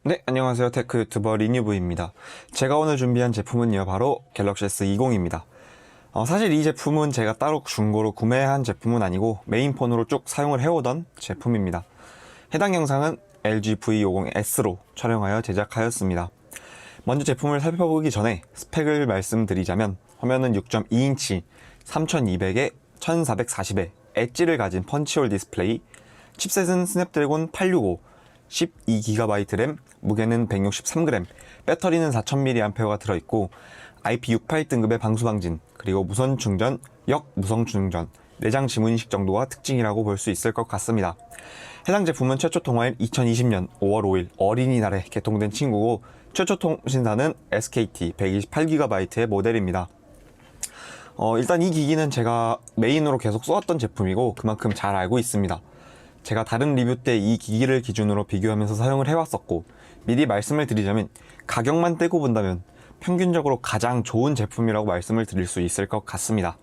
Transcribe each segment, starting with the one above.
네, 안녕하세요. 테크 유튜버 리뉴브입니다. 제가 오늘 준비한 제품은요, 바로 갤럭시 S20입니다. 사실 이 제품은 제가 따로 중고로 구매한 제품은 아니고 메인폰으로 쭉 사용을 해오던 제품입니다. 해당 영상은 LG V50S로 촬영하여 제작하였습니다. 먼저 제품을 살펴보기 전에 스펙을 말씀드리자면 화면은 6.2인치 3200에 1440의 엣지를 가진 펀치홀 디스플레이, 칩셋은 스냅드래곤 865, 12GB 램, 무게는 163g, 배터리는 4000mAh가 들어있고 IP68 등급의 방수방진, 그리고 무선 충전, 역무선 충전, 내장 지문인식 정도가 특징이라고 볼 수 있을 것 같습니다. 해당 제품은 최초 통화일 2020년 5월 5일 어린이날에 개통된 친구고 최초 통신사는 SKT 128GB의 모델입니다. 일단 이 기기는 제가 메인으로 계속 써왔던 제품이고 그만큼 잘 알고 있습니다. 제가 다른 리뷰 때 이 기기를 기준으로 비교하면서 사용을 해왔었고 미리 말씀을 드리자면 가격만 떼고 본다면 평균적으로 가장 좋은 제품이라고 말씀을 드릴 수 있을 것 같습니다.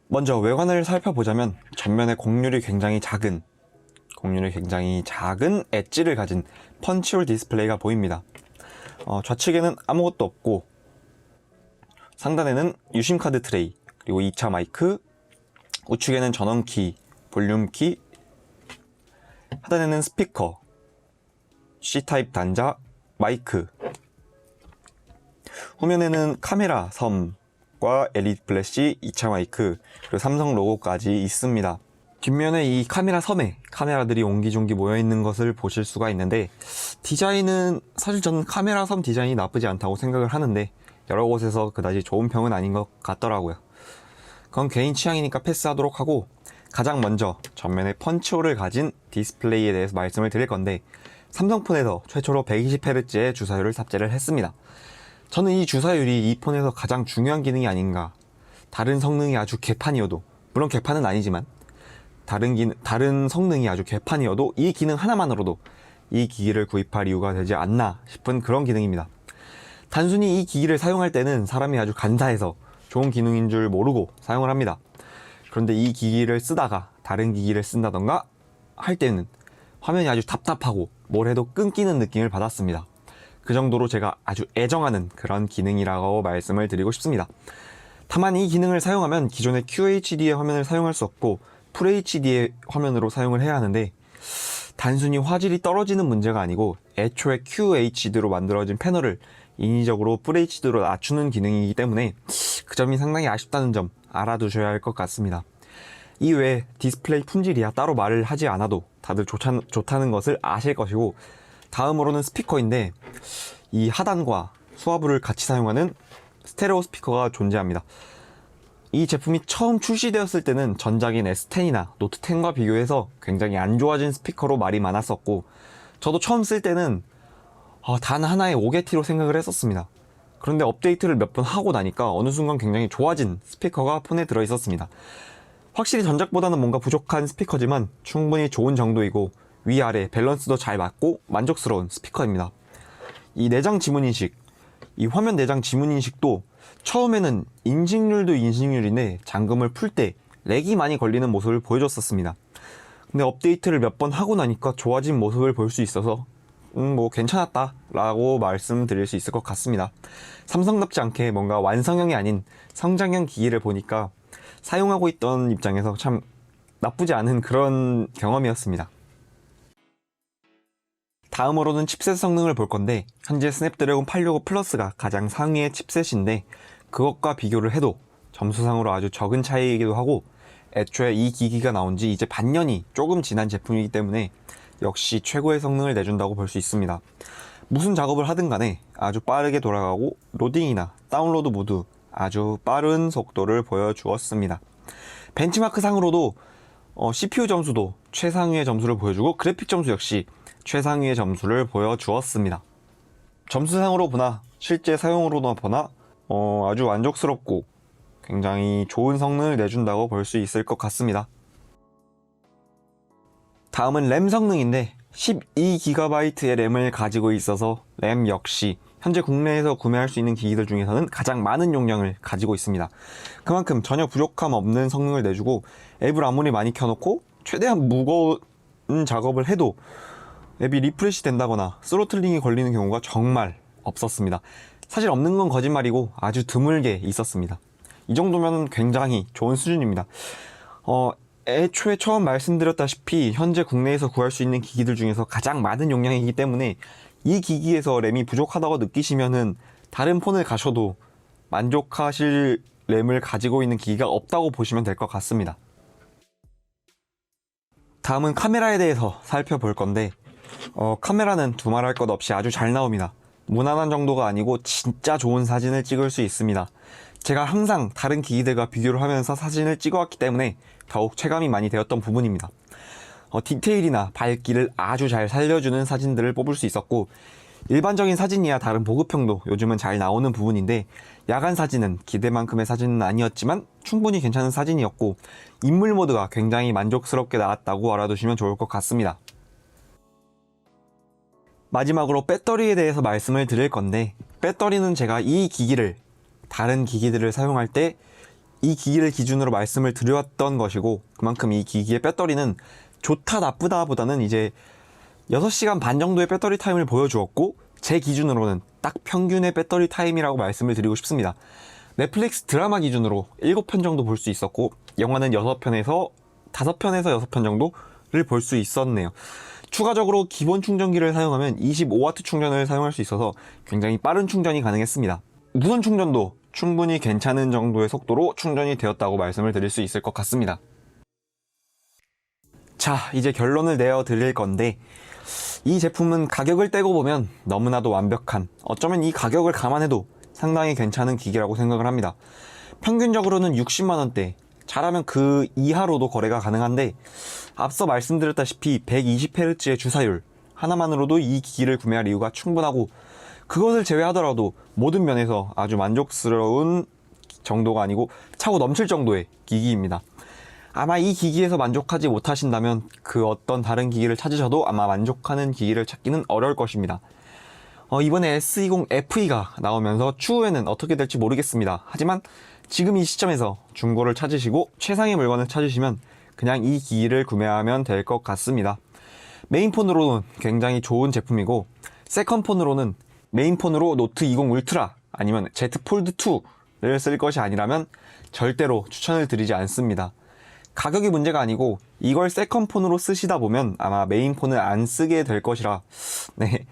먼저 외관을 살펴보자면 전면에 곡률이 굉장히 작은 엣지를 가진 펀치홀 디스플레이가 보입니다. 좌측에는 아무것도 없고 상단에는 유심카드 트레이, 그리고 2차 마이크, 우측에는 전원키, 볼륨키, 하단에는 스피커, C타입 단자, 마이크, 후면에는 카메라 섬과 LED 플래시, 2차 마이크, 그리고 삼성 로고까지 있습니다. 뒷면에 이 카메라 섬에 카메라들이 옹기종기 모여있는 것을 보실 수가 있는데 디자인은 사실 저는 카메라 섬 디자인이 나쁘지 않다고 생각을 하는데 여러 곳에서 그다지 좋은 평은 아닌 것 같더라고요. 그건 개인 취향이니까 패스하도록 하고 가장 먼저 전면에 펀치홀을 가진 디스플레이에 대해서 말씀을 드릴 건데 삼성폰에서 최초로 120Hz의 주사율을 탑재를 했습니다. 저는 이 주사율이 이 폰에서 가장 중요한 기능이 아닌가. 다른 성능이 아주 개판이어도, 물론 개판은 아니지만 다른 성능이 아주 개판이어도 이 기능 하나만으로도 이 기기를 구입할 이유가 되지 않나 싶은 그런 기능입니다. 단순히 이 기기를 사용할 때는 사람이 아주 간사해서 좋은 기능인 줄 모르고 사용을 합니다. 그런데 이 기기를 쓰다가 다른 기기를 쓴다던가 할 때는 화면이 아주 답답하고 뭘 해도 끊기는 느낌을 받았습니다. 그 정도로 제가 아주 애정하는 그런 기능이라고 말씀을 드리고 싶습니다. 다만 이 기능을 사용하면 기존의 QHD의 화면을 사용할 수 없고 FHD의 화면으로 사용을 해야 하는데 단순히 화질이 떨어지는 문제가 아니고 애초에 QHD로 만들어진 패널을 인위적으로 FHD로 낮추는 기능이기 때문에 그 점이 상당히 아쉽다는 점 알아두셔야 할 것 같습니다. 이외에 디스플레이 품질이야 따로 말을 하지 않아도 다들 좋다는 것을 아실 것이고 다음으로는 스피커인데 이 하단과 수화부를 같이 사용하는 스테레오 스피커가 존재합니다. 이 제품이 처음 출시되었을 때는 전작인 S10이나 노트 10과 비교해서 굉장히 안 좋아진 스피커로 말이 많았었고 저도 처음 쓸 때는 단 하나의 오게티로 생각을 했었습니다. 그런데 업데이트를 몇 번 하고 나니까 어느 순간 굉장히 좋아진 스피커가 폰에 들어있었습니다. 확실히 전작보다는 뭔가 부족한 스피커지만 충분히 좋은 정도이고 위아래 밸런스도 잘 맞고 만족스러운 스피커입니다. 이 내장 지문인식, 이 화면 내장 지문인식도 처음에는 인식률도 인식률인데 잠금을 풀 때 렉이 많이 걸리는 모습을 보여줬었습니다. 근데 업데이트를 몇 번 하고 나니까 좋아진 모습을 볼 수 있어서 뭐 괜찮았다 라고 말씀드릴 수 있을 것 같습니다. 삼성답지 않게 뭔가 완성형이 아닌 성장형 기기를 보니까 사용하고 있던 입장에서 참 나쁘지 않은 그런 경험이었습니다. 다음으로는 칩셋 성능을 볼 건데 현재 스냅드래곤 865 플러스가 가장 상위의 칩셋인데 그것과 비교를 해도 점수상으로 아주 적은 차이이기도 하고 애초에 이 기기가 나온 지 이제 반년이 조금 지난 제품이기 때문에 역시 최고의 성능을 내준다고 볼 수 있습니다. 무슨 작업을 하든 간에 아주 빠르게 돌아가고 로딩이나 다운로드 모두 아주 빠른 속도를 보여주었습니다. 벤치마크 상으로도 CPU 점수도 최상위의 점수를 보여주고 그래픽 점수 역시 최상위의 점수를 보여주었습니다. 점수상으로 보나 실제 사용으로나 보나 아주 만족스럽고 굉장히 좋은 성능을 내준다고 볼 수 있을 것 같습니다. 다음은 램 성능인데 12GB의 램을 가지고 있어서 램 역시 현재 국내에서 구매할 수 있는 기기들 중에서는 가장 많은 용량을 가지고 있습니다. 그만큼 전혀 부족함 없는 성능을 내주고 앱을 아무리 많이 켜놓고 최대한 무거운 작업을 해도 앱이 리프레시 된다거나 스로틀링이 걸리는 경우가 정말 없었습니다. 사실 없는 건 거짓말이고 아주 드물게 있었습니다. 이 정도면 굉장히 좋은 수준입니다. 애초에 처음 말씀드렸다시피 현재 국내에서 구할 수 있는 기기들 중에서 가장 많은 용량이기 때문에 이 기기에서 램이 부족하다고 느끼시면은 다른 폰을 가셔도 만족하실 램을 가지고 있는 기기가 없다고 보시면 될 것 같습니다. 다음은 카메라에 대해서 살펴볼 건데 카메라는 두말할 것 없이 아주 잘 나옵니다. 무난한 정도가 아니고 진짜 좋은 사진을 찍을 수 있습니다. 제가 항상 다른 기기들과 비교를 하면서 사진을 찍어왔기 때문에 더욱 체감이 많이 되었던 부분입니다. 디테일이나 밝기를 아주 잘 살려주는 사진들을 뽑을 수 있었고, 일반적인 사진이야 다른 보급형도 요즘은 잘 나오는 부분인데, 야간 사진은 기대만큼의 사진은 아니었지만 충분히 괜찮은 사진이었고, 인물 모드가 굉장히 만족스럽게 나왔다고 알아두시면 좋을 것 같습니다. 마지막으로 배터리에 대해서 말씀을 드릴 건데, 배터리는 제가 이 기기를 다른 기기들을 사용할 때 이 기기를 기준으로 말씀을 드렸던 것이고, 그만큼 이 기기의 배터리는 좋다 나쁘다 보다는 이제 6시간 반 정도의 배터리 타임을 보여주었고, 제 기준으로는 딱 평균의 배터리 타임이라고 말씀을 드리고 싶습니다. 넷플릭스 드라마 기준으로 7편 정도 볼 수 있었고, 영화는 5편에서 6편 정도를 볼 수 있었네요. 추가적으로 기본 충전기를 사용하면 25W 충전을 사용할 수 있어서 굉장히 빠른 충전이 가능했습니다. 무선 충전도 충분히 괜찮은 정도의 속도로 충전이 되었다고 말씀을 드릴 수 있을 것 같습니다. 자, 이제 결론을 내어 드릴 건데, 이 제품은 가격을 떼고 보면 너무나도 완벽한, 어쩌면 이 가격을 감안해도 상당히 괜찮은 기기라고 생각을 합니다. 평균적으로는 60만원대, 잘하면 그 이하로도 거래가 가능한데, 앞서 말씀드렸다시피 120Hz의 주사율 하나만으로도 이 기기를 구매할 이유가 충분하고, 그것을 제외하더라도 모든 면에서 아주 만족스러운 정도가 아니고 차고 넘칠 정도의 기기입니다. 아마 이 기기에서 만족하지 못하신다면 그 어떤 다른 기기를 찾으셔도 아마 만족하는 기기를 찾기는 어려울 것입니다. 이번에 S20FE가 나오면서 추후에는 어떻게 될지 모르겠습니다. 하지만 지금 이 시점에서 중고를 찾으시고 최상의 물건을 찾으시면 그냥 이 기기를 구매하면 될 것 같습니다. 메인폰으로는 굉장히 좋은 제품이고, 세컨폰으로는 메인폰으로 노트 20 울트라 아니면 Z 폴드 2를 쓸 것이 아니라면 절대로 추천을 드리지 않습니다. 가격이 문제가 아니고 이걸 세컨폰으로 쓰시다 보면 아마 메인폰을 안 쓰게 될 것이라. 네,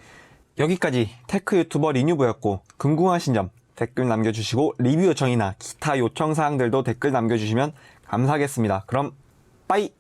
여기까지 테크 유튜버 리뉴브였고, 궁금하신 점 댓글 남겨주시고 리뷰 요청이나 기타 요청 사항들도 댓글 남겨주시면 감사하겠습니다. 그럼 빠이!